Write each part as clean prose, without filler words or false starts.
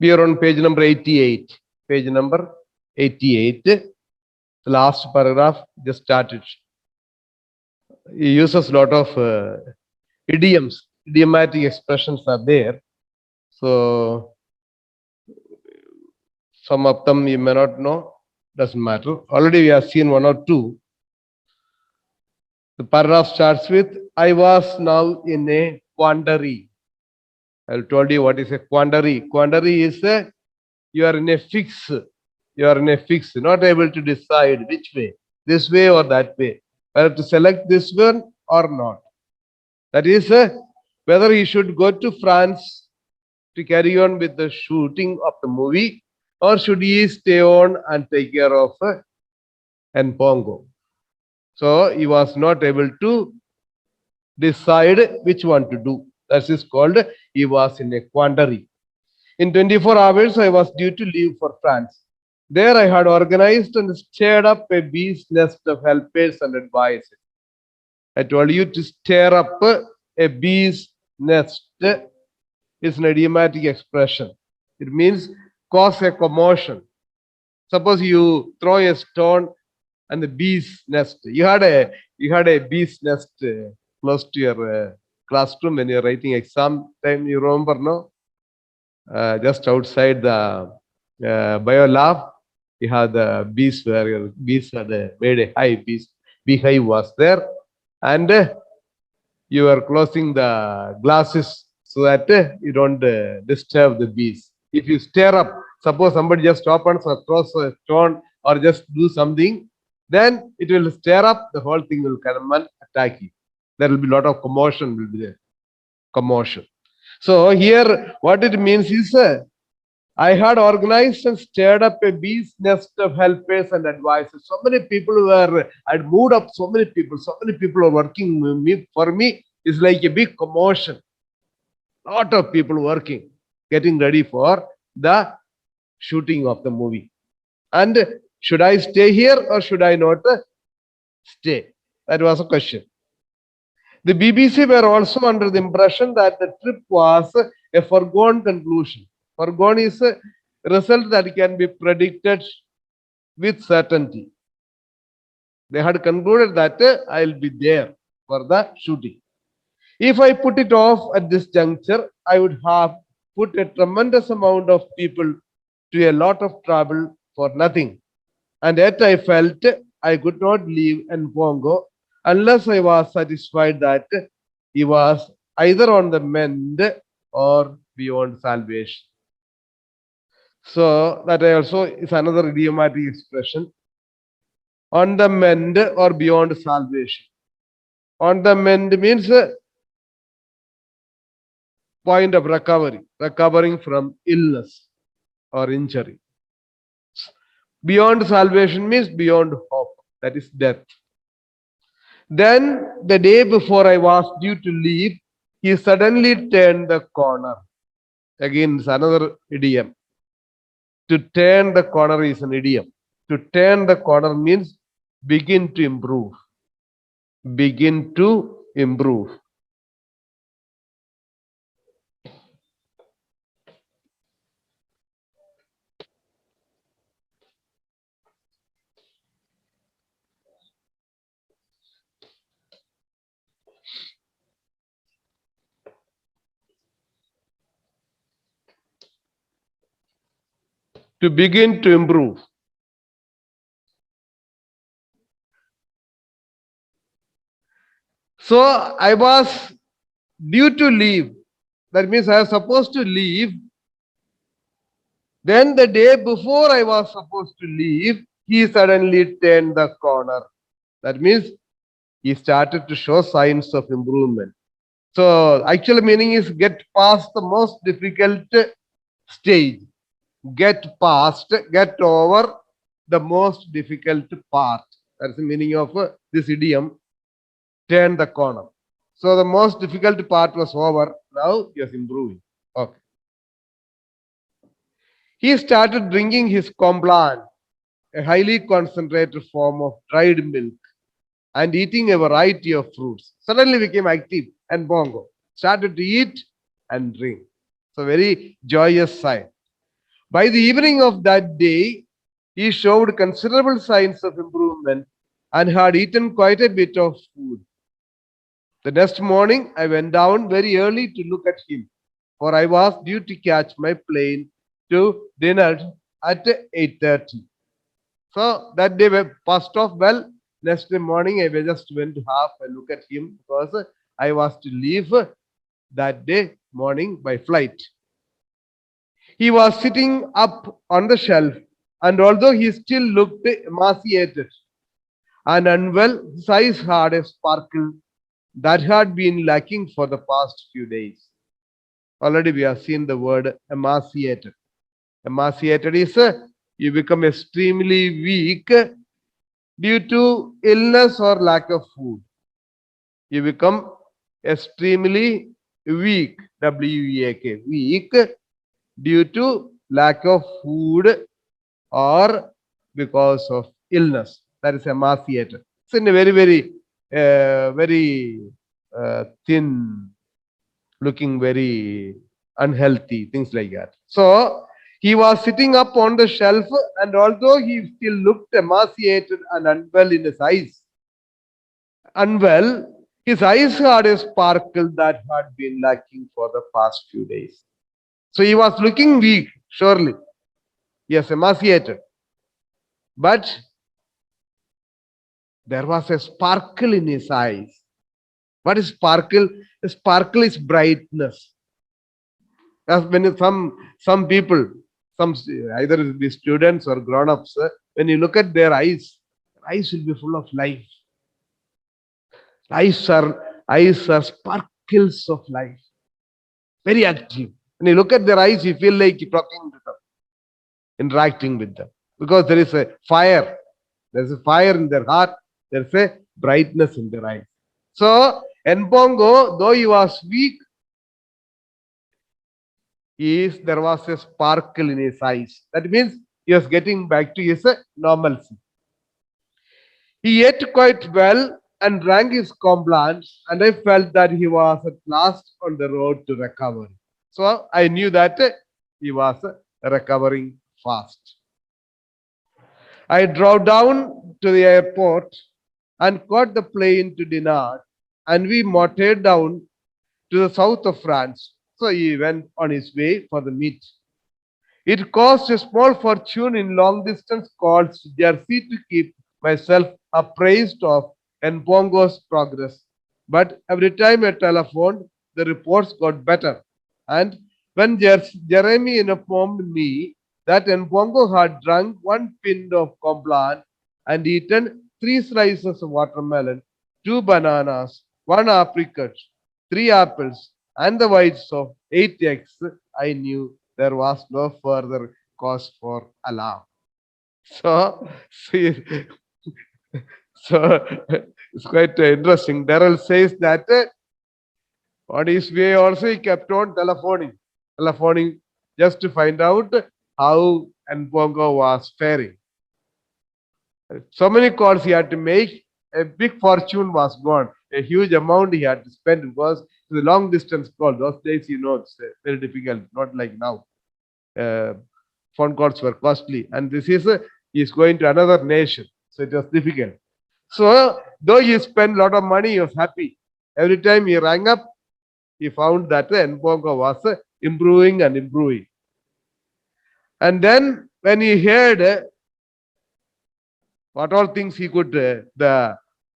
We are on page number 88. Page number 88. The last paragraph just started. He uses a lot of idioms, idiomatic expressions are there. So some of them you may not know, doesn't matter. Already we have seen one or two. The paragraph starts with, I was now in a quandary. I told you what is a quandary. Quandary is you are in a fix. You are in a fix, not able to decide which way, this way or that way, whether to select this one or not. That is whether he should go to France to carry on with the shooting of the movie, or should he stay on and take care of Pongo. So he was not able to decide which one to do. That is called he was in a quandary. In 24 hours, I was due to leave for France. There I had organized and stirred up a bee's nest of helpers and advisors. I told you to stir up a bee's nest is an idiomatic expression. It means cause a commotion. Suppose you throw a stone and the bee's nest. You had a bee's nest close to your classroom when you're writing exam time. You remember, no? Just outside the bio lab, you had the bees where your bees had made a hive. Beehive was there, and you are closing the glasses so that you don't disturb the bees. If you stir up, suppose somebody just opens or throws a stone or just do something, then it will stir up, the whole thing will come and attack you. There will be a lot of commotion will be there. Commotion. So here what it means is I had organized and stirred up a bee's nest of helpers and advisors. So many people I'd moved up so many people are working with me, for me. It's like a big commotion. Lot of people working, getting ready for the shooting of the movie. And should I stay here or should I not stay? That was a question. The BBC were also under the impression that the trip was a foregone conclusion. Foregone is a result that can be predicted with certainty. They had concluded that I'll be there for the shooting. If I put it off at this juncture, I would have put a tremendous amount of people to a lot of trouble for nothing. And yet I felt I could not leave Pongo unless I was satisfied that he was either on the mend or beyond salvation. So that also is another idiomatic expression. On the mend or beyond salvation. On the mend means point of recovery, recovering from illness or injury. Beyond salvation means beyond hope, that is death. Then the day before I was due to leave, he suddenly turned the corner. Again, it's another idiom. To turn the corner is an idiom. To turn the corner means begin to improve. Begin to improve. To begin to improve. So I was due to leave. That means I was supposed to leave. Then the day before I was supposed to leave, he suddenly turned the corner. That means he started to show signs of improvement. So actual meaning is get past the most difficult stage. Get over the most difficult part. That's the meaning of this idiom, turn the corner. So the most difficult part was over. Now he is improving. Okay. He started drinking his complan, a highly concentrated form of dried milk, and eating a variety of fruits. Suddenly became active Pongo. Started to eat and drink. So very joyous sign. By the evening of that day, he showed considerable signs of improvement and had eaten quite a bit of food. The next morning, I went down very early to look at him, for I was due to catch my plane to dinner at 8:30. So that day passed off well. Next morning, I just went to have a look at him because I was to leave that day morning by flight. He was sitting up on the shelf, and although he still looked emaciated and unwell, his eyes had a sparkle that had been lacking for the past few days. Already we have seen the word emaciated. Emaciated is you become extremely weak due to illness or lack of food. You become extremely weak, W-E-A-K, weak due to lack of food or because of illness. That is emaciated. It's in a very thin, looking very unhealthy, things like that. So he was sitting up on the shelf, and although he still looked emaciated and unwell in his eyes, his eyes had a sparkle that had been lacking for the past few days. So he was looking weak, surely. Yes, emaciated. But there was a sparkle in his eyes. What is sparkle? A sparkle is brightness. As when some people, some either it be students or grown-ups, when you look at their eyes will be full of life. Eyes are sparkles of life, very active. When you look at their eyes, you feel like you're talking to them, interacting with them, because there is a fire. There's a fire in their heart. There's a brightness in their eyes. So Npongo, though he was weak, there was a sparkle in his eyes. That means he was getting back to his normalcy. He ate quite well and drank his complaint, and I felt that he was at last on the road to recovery. So I knew that he was recovering fast. I drove down to the airport and caught the plane to Dinard, and we motored down to the south of France. So he went on his way for the meet. It cost a small fortune in long distance calls to Jersey to keep myself appraised of Npongo's progress. But every time I telephoned, the reports got better. And when Jeremy informed me that Npongo had drunk 1 pint of Complan and eaten 3 slices of watermelon, 2 bananas, 1 apricot, 3 apples, and the whites of 8 eggs, I knew there was no further cause for alarm. So, see, so it's quite interesting. Durrell says that on his way also he kept on telephoning just to find out how Npongo was faring. So many calls he had to make, a big fortune was gone. A huge amount he had to spend because the long distance call. Those days, it's very difficult, not like now. Phone calls were costly, and this is he's going to another nation, so it was difficult. So though he spent a lot of money, he was happy. Every time he rang up, he found that Npongo was improving and improving. And then when he heard what all things he could, the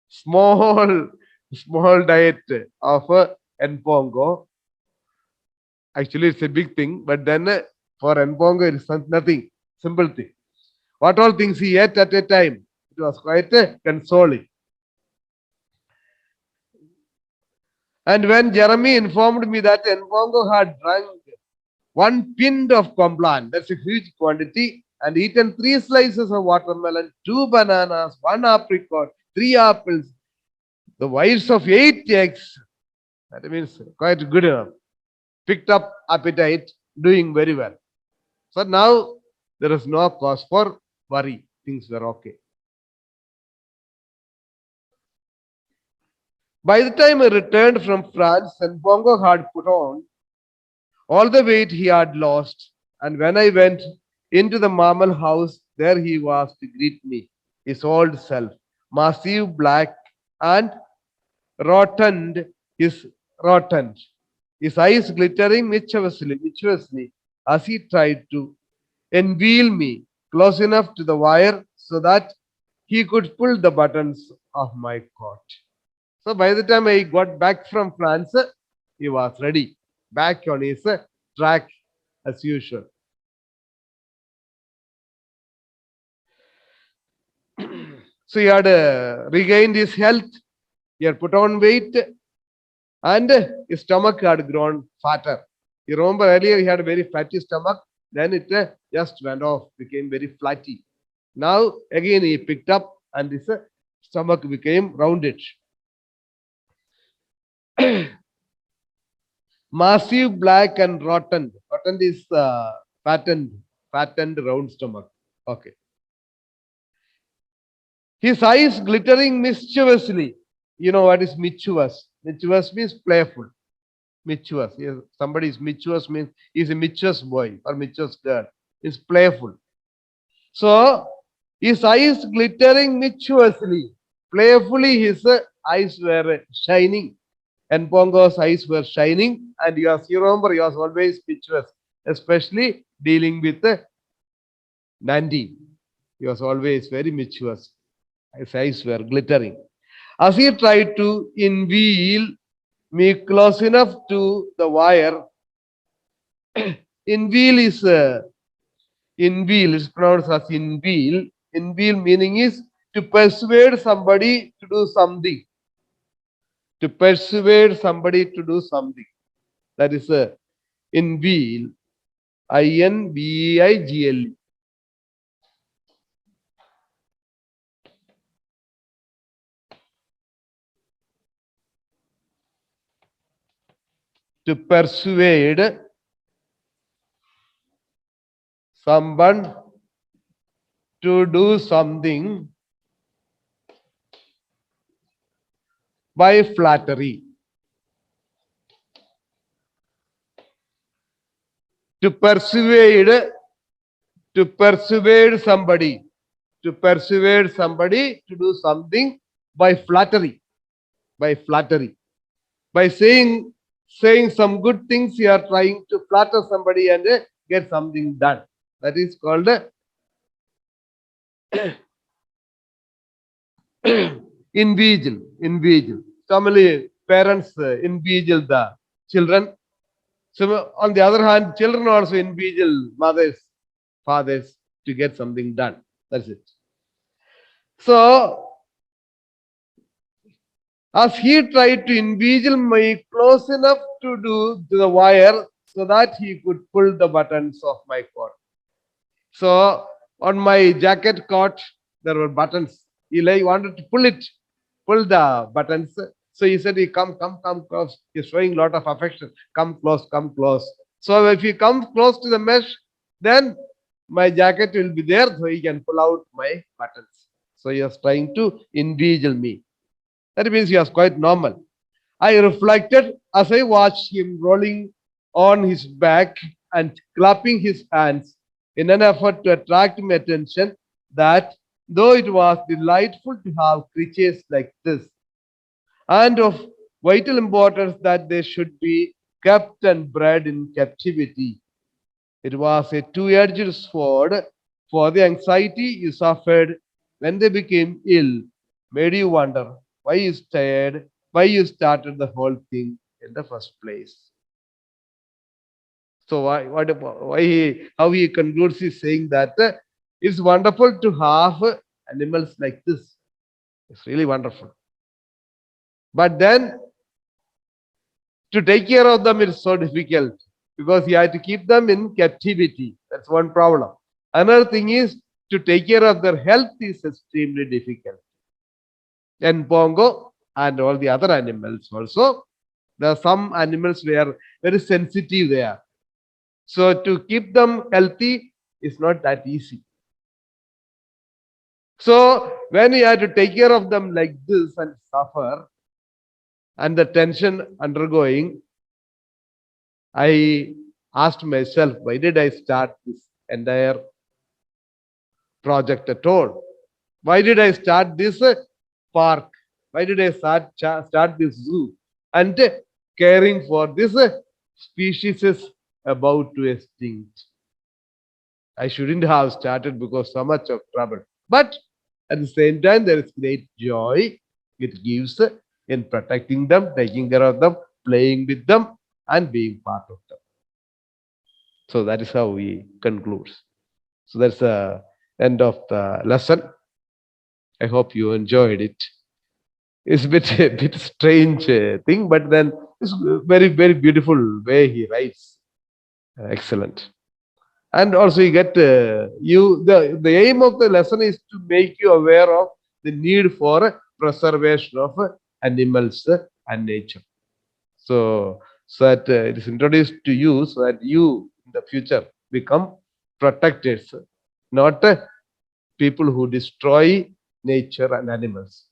small diet of Npongo, actually it's a big thing, but then for Npongo it is nothing, simple thing. What all things he ate at a time, it was quite consoling. And when Jeremy informed me that Npongo had drunk 1 pint of Complan, that's a huge quantity, and eaten 3 slices of watermelon, 2 bananas, 1 apricot, 3 apples, the whites of 8 eggs, that means quite good enough. Picked up appetite, doing very well. So now there is no cause for worry. Things were okay. By the time I returned from France, Npongo had put on all the weight he had lost, and when I went into the marble house. There he was to greet me, his old self, massive, black, and rotund, his rotund, his eyes glittering mischievously as he tried to unveil me close enough to the wire so that he could pull the buttons of my coat. So by the time I got back from France, he was ready, back on his track as usual. So he had regained his health, he had put on weight, and his stomach had grown fatter. You remember earlier he had a very fatty stomach, then it just went off, became very flatty. Now again he picked up and his stomach became rounded. Massive, black, and rotten. Rotten is fattened, fattened round stomach. Okay. His eyes glittering mischievously. You know what is mischievous? Mischievous means playful. Mischievous. Yes, somebody is mischievous means he's a mischievous boy or mischievous girl. He's playful. So his eyes glittering mischievously. Playfully, his eyes were shining. And Pongo's eyes were shining. And you remember, he was always mischievous, especially dealing with Nandi. He was always very mischievous. His eyes were glittering. As he tried to unveil me close enough to the wire, unveil is it's pronounced as inveal. Inveal meaning is to persuade somebody to do something. To persuade somebody to do something. That is a inveal. Inveigel. To persuade someone to do something by flattery. To persuade somebody. To persuade somebody to do something by flattery. By flattery. By saying some good things, you are trying to flatter somebody and get something done. That is called invigil. Invigil. Normally, parents invigil the children. So, on the other hand, children also invigil mothers, fathers to get something done. That's it. So, as he tried to invigil me close enough to the wire so that he could pull the buttons of my coat. So on my jacket coat, there were buttons. He wanted to pull the buttons. So he said, come close. He's showing a lot of affection. Come close, come close. So if he comes close to the mesh, then my jacket will be there, so he can pull out my buttons. So he was trying to invigil me. That means he was quite normal. I reflected as I watched him rolling on his back and clapping his hands in an effort to attract my attention that though it was delightful to have creatures like this and of vital importance that they should be kept and bred in captivity, it was a two-edged sword, for the anxiety you suffered when they became ill made you wonder why you stayed, why you started the whole thing in the first place. So how he concludes is saying that it's wonderful to have animals like this. It's really wonderful. But then to take care of them is so difficult because you have to keep them in captivity. That's one problem. Another thing is to take care of their health is extremely difficult. And Pongo and all the other animals also, there are some animals were very sensitive there. So to keep them healthy is not that easy. So when you have to take care of them like this and suffer and the tension undergoing, I asked myself, why did I start this entire project at all. Why did I start this park? Why did I start this zoo? And caring for this species is about to extinct. I shouldn't have started because so much of trouble. But at the same time, there is great joy it gives in protecting them, taking care of them, playing with them, and being part of them. So that is how he concludes. So that's the end of the lesson. I hope you enjoyed it. It's a bit strange thing, but then it's very, very beautiful way he writes. Excellent. And also you get the aim of the lesson is to make you aware of the need for preservation of animals and nature. So that it is introduced to you so that you in the future become protectors, not people who destroy nature and animals.